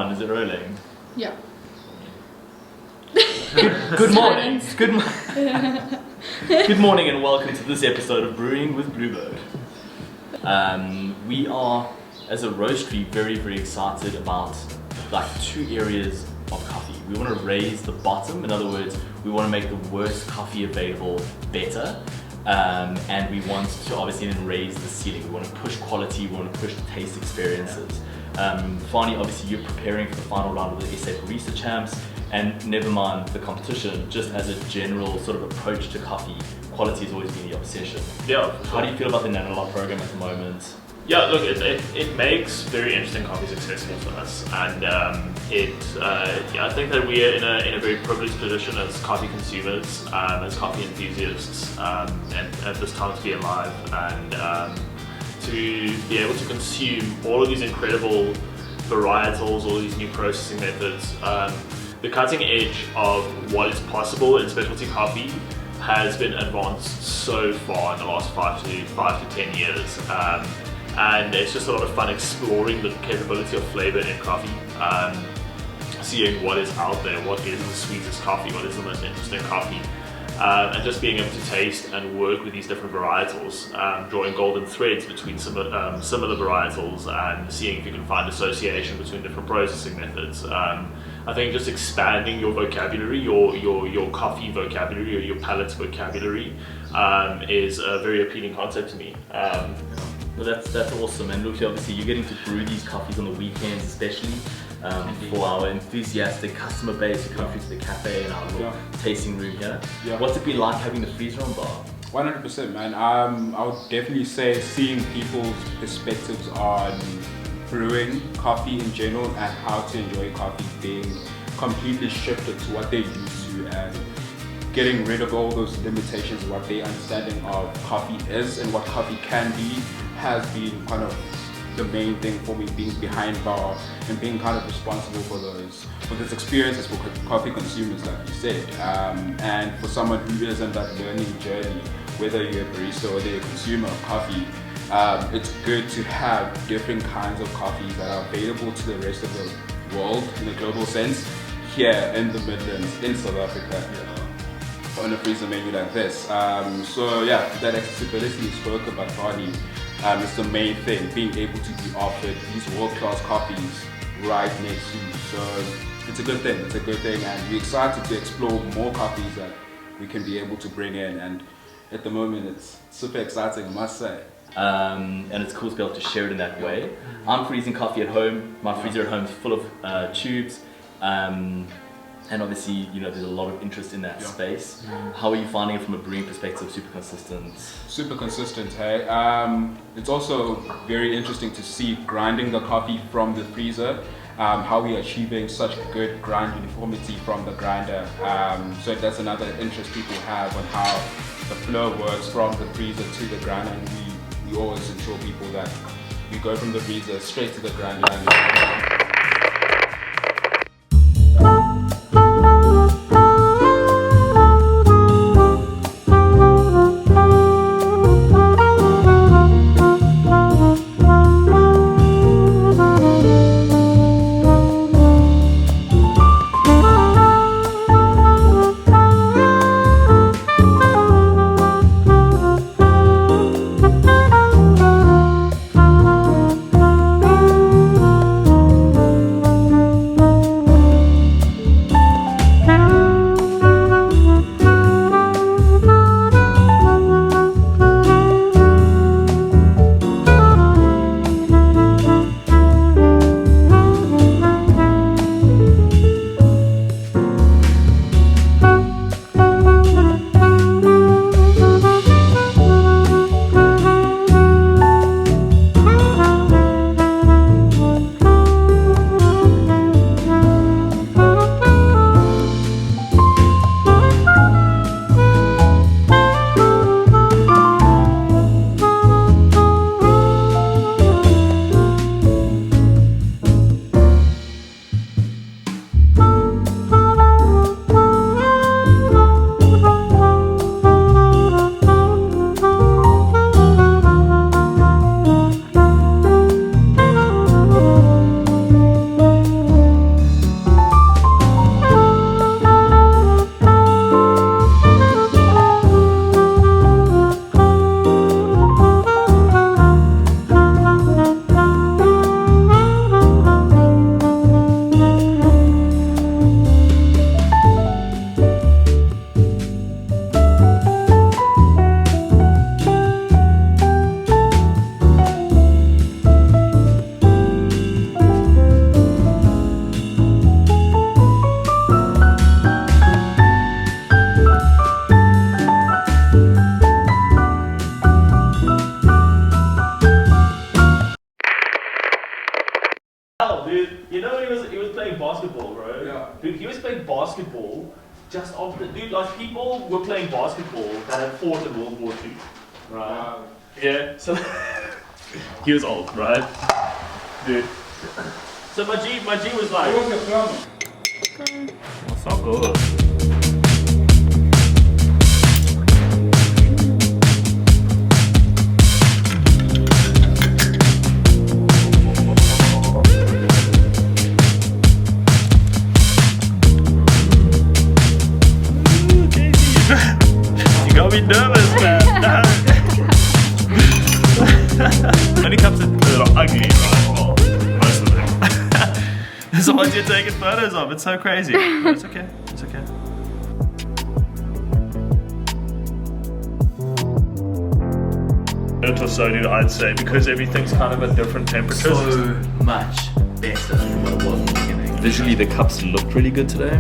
one. Is it rolling? Yeah. Good morning. Good morning and welcome to this episode of Brewing with Bluebird. We are, as a roastery, very, very excited about like two areas of coffee. We want to raise the bottom. In other words, we want to make the worst coffee available better. And we want to obviously then raise the ceiling. We want to push quality, we want to push the taste experiences. Finally, obviously you're preparing for the final round of the SA Barista Champs, and never mind the competition, just as a general sort of approach to coffee, quality has always been the obsession. Yeah. How do you feel about the Nanolog program at the moment? Yeah, look, it makes very interesting coffees accessible to us, and I think that we are in a very privileged position as coffee consumers, as coffee enthusiasts, and at this time to be alive, and to be able to consume all of these incredible varietals, all these new processing methods. The cutting edge of what is possible in specialty coffee has been advanced so far in the last 5 to 10 years. And it's just a lot of fun exploring the capability of flavor in coffee, seeing what is out there, what is the sweetest coffee, what is the most interesting coffee, and just being able to taste and work with these different varietals, drawing golden threads between similar varietals and seeing if you can find association between different processing methods. I think just expanding your vocabulary, your coffee vocabulary or your palate's vocabulary is a very appealing concept to me. Well, that's awesome, and Luhle, obviously you're getting to brew these coffees on the weekends, especially for our enthusiastic customer base who come through to the cafe and our little tasting room here. Yeah. What's it been like having the freezer on bar? 100%, man. I would definitely say seeing people's perspectives on brewing coffee in general and how to enjoy coffee being completely shifted to what they're used to, and getting rid of all those limitations of what their understanding of coffee is and what coffee can be has been kind of the main thing for me, being behind bar and being kind of responsible for those experiences for coffee consumers, like you said. And for someone who is in that learning journey, whether you're a barista or they're a consumer of coffee, it's good to have different kinds of coffees that are available to the rest of the world in a global sense here in the Midlands, in South Africa. On a freezer menu like this. So yeah, that accessibility you spoke about, Barney, is the main thing, being able to be offered these world-class coffees right next to you. So it's a good thing, and we're excited to explore more coffees that we can be able to bring in, and at the moment it's super exciting, I must say. And it's cool to be able to share it in that way. I'm freezing coffee at home. My freezer at home is full of tubes. And obviously, you know, there's a lot of interest in that space. How are you finding it from a brewing perspective? Super consistent? Super consistent, hey. It's also very interesting to see grinding the coffee from the freezer, how we are achieving such good grind uniformity from the grinder. So that's another interest people have on how the flow works from the freezer to the grinder. And we always ensure people that we go from the freezer straight to the grinder. just after, dude, like people were playing basketball that had fought in World War II, right? Yeah, so he was old, right? Dude. So my G was like, What was the plumber? that's not good. You got me nervous, man. Only cups that are ugly, right? Well, most of them. There's the ones you're taking photos of. It's so crazy. But it's okay. It's okay. Or so, dude, I'd say, because everything's kind of at different temperatures. So much better than what it was in the beginning. Visually, the cups looked really good today.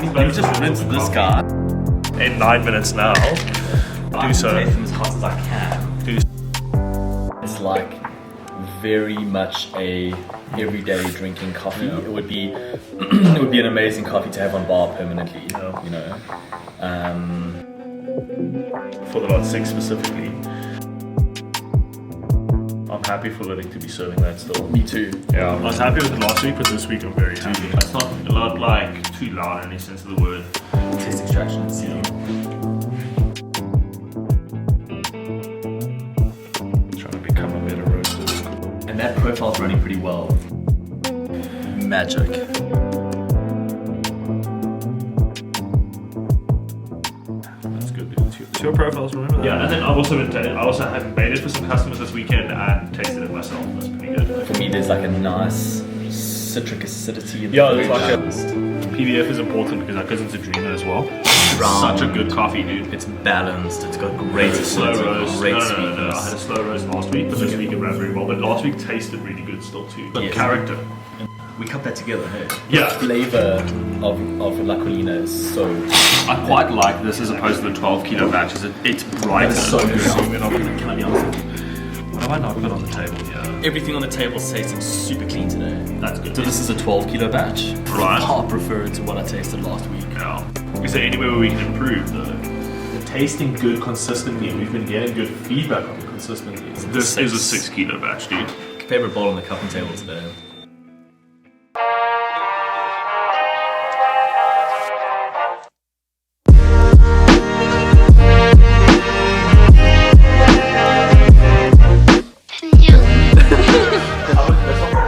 You just rinsed this guy. In 9 minutes now. I Do so. make them as hot as I can. Do It's like very much a everyday drinking coffee. Yeah. It would be it would be an amazing coffee to have on bar permanently. Yeah. You know. for the lot 6 specifically. I'm happy for Living to be serving that still. Me too. Yeah, I was happy with it last week, but this week I'm very happy. It's not a lot like too loud in any sense of the word. Taste extraction. Yeah. Trying to become a better roaster. And that profile's running pretty well. Magic. That's good. It's your profiles, remember that? Yeah, and then I also have made it for some customers this weekend and tasted it myself. That's pretty good. For me, there's like a nice citric acidity in the Yeah, food. there's like a PBF is important because our cousin's a dreamer as well. Such a good coffee, dude. It's balanced. It's got great Slow acidity, roast. great No, sweetness. I had a slow roast last week, but this week it ran very well. But last week tasted really good still too. But Yes. character. We cut that together, hey? Yeah. The flavor of La Colina is so... I quite like this as opposed to the 12 kilo batches. It's brighter. It's so good. Can I be honest with you? What have I not put on the table here? Everything on the table is tasting super clean today. That's good. So this is a 12 kilo batch. Right. Far preferred to what I tasted last week. Yeah. Is there anywhere where we can improve though? The tasting good consistently, and we've been getting good feedback on it consistently. This is a 6 kilo batch, dude. Favorite bowl on the cupping table today.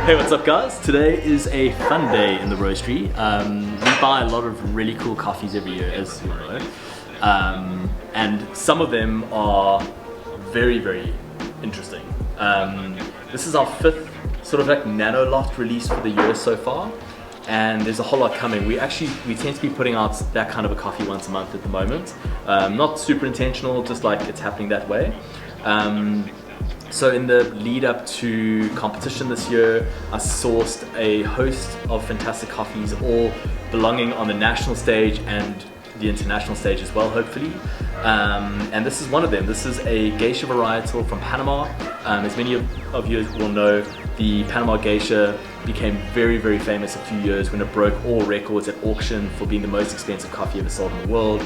Hey, what's up guys? Today is a fun day in the roastery. We buy a lot of really cool coffees every year, as you know. And some of them are very, very interesting. This is our 5th sort of like nano loft release for the year so far. And there's a whole lot coming. We tend to be putting out that kind of a coffee once a month at the moment. Not super intentional, just like it's happening that way. So in the lead up to competition this year, I sourced a host of fantastic coffees, all belonging on the national stage and the international stage as well, hopefully. And this is one of them. This is a Geisha varietal from Panama. As many of you will know, the Panama Geisha became very, very famous a few years when it broke all records at auction for being the most expensive coffee ever sold in the world.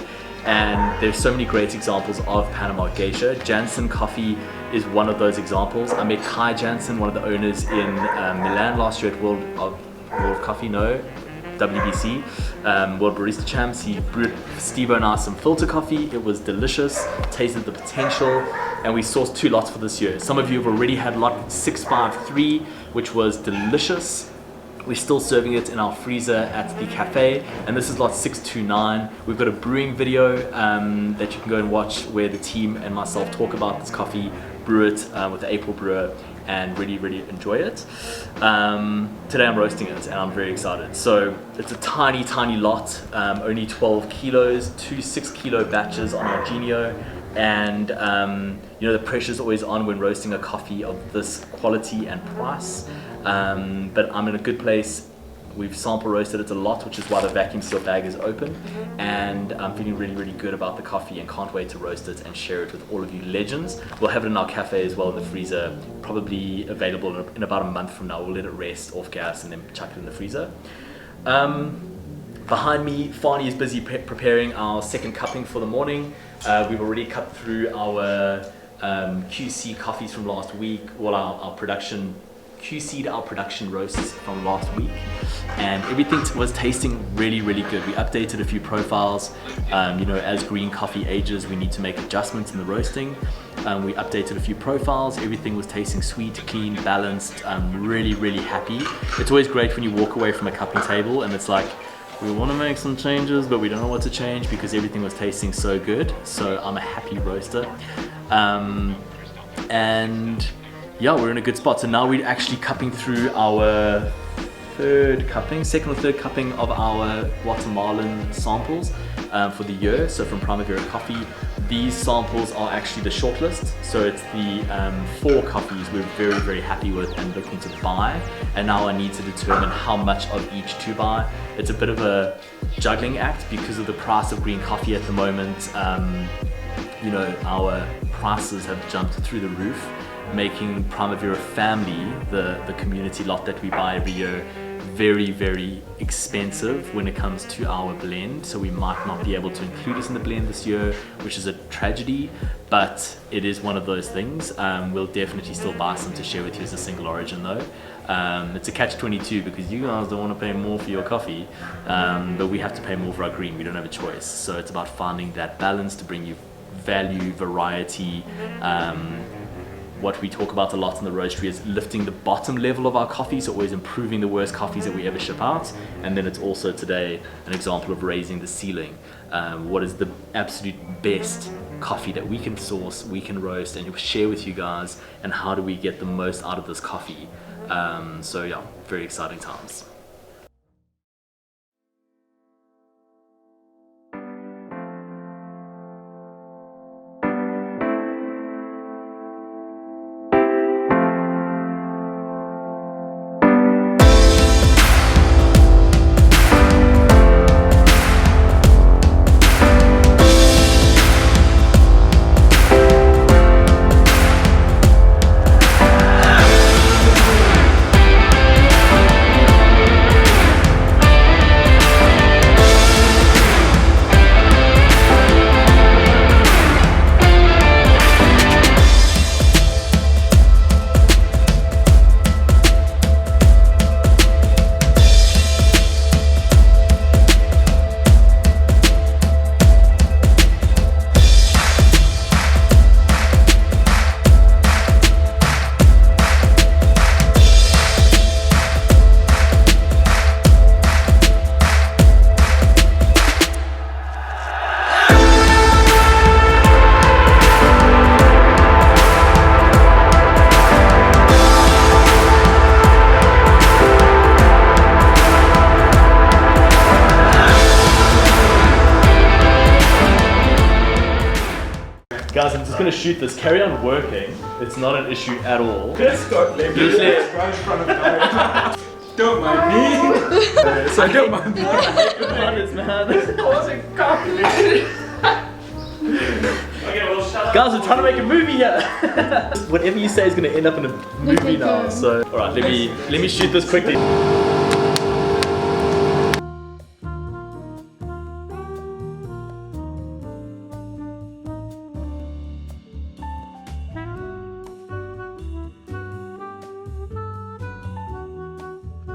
And there's so many great examples of Panama Geisha. Jansen Coffee is one of those examples. I met Kai Jansen, one of the owners in Milan last year at World of Coffee, WBC, World Barista Champs. He brewed Steve and I some filter coffee. It was delicious, tasted the potential, and we sourced 2 lots for this year. Some of you have already had lot 653, which was delicious. We're still serving it in our freezer at the cafe, and this is lot 629. We've got a brewing video that you can go and watch where the team and myself talk about this coffee, brew it with the April brewer, and really, really enjoy it. Today I'm roasting it, and I'm very excited. So it's a tiny, tiny lot, only 12 kilos, 2 6-kilo batches on our Genio. And you know, the pressure's always on when roasting a coffee of this quality and price, but I'm in a good place. We've sample roasted it a lot, which is why the vacuum seal bag is open, and I'm feeling really, really good about the coffee and can't wait to roast it and share it with all of you legends. We'll have it in our cafe as well in the freezer, probably available in about a month from now. We'll let it rest off gas and then chuck it in the freezer. Behind me, Fani is busy preparing our second cupping for the morning. We've already cut through our QC coffees from last week, well, our production, QC'd our production roasts from last week, and everything was tasting really, really good. We updated a few profiles. You know, as green coffee ages, we need to make adjustments in the roasting. We updated a few profiles. Everything was tasting sweet, clean, balanced. Really, really happy. It's always great when you walk away from a cupping table and it's like, we want to make some changes, but we don't know what to change because everything was tasting so good. So I'm a happy roaster. And yeah, we're in a good spot. So now we're actually cupping through our second or third cupping of our Guatemalan samples for the year. So from Primavera Coffee, these samples are actually the shortlist. So it's the 4 coffees we're very, very happy with and looking to buy. And now I need to determine how much of each to buy. It's a bit of a juggling act because of the price of green coffee at the moment. You know, our prices have jumped through the roof, making Primavera Family, the community lot that we buy every year, very, very expensive when it comes to our blend. So we might not be able to include it in the blend this year, which is a tragedy, but it is one of those things. We'll definitely still buy some to share with you as a single origin though. It's a catch-22 because you guys don't want to pay more for your coffee, but we have to pay more for our green. We don't have a choice. So it's about finding that balance to bring you value, variety. What we talk about a lot in the roastery is lifting the bottom level of our coffee, so always improving the worst coffees that we ever ship out. And then it's also today an example of raising the ceiling. What is the absolute best coffee that we can source, we can roast, and share with you guys, and how do we get the most out of this coffee? So yeah, very exciting times. Guys, I'm just gonna shoot this. Carry on working. It's not an issue at all. Scott, let me right in front of guys. Don't mind me. So don't mind me. Man. This is causing conflict. Okay, well, shut up. Guys, we're trying to make a movie here. Whatever you say is gonna end up in a movie now. So, all right, let me shoot this quickly.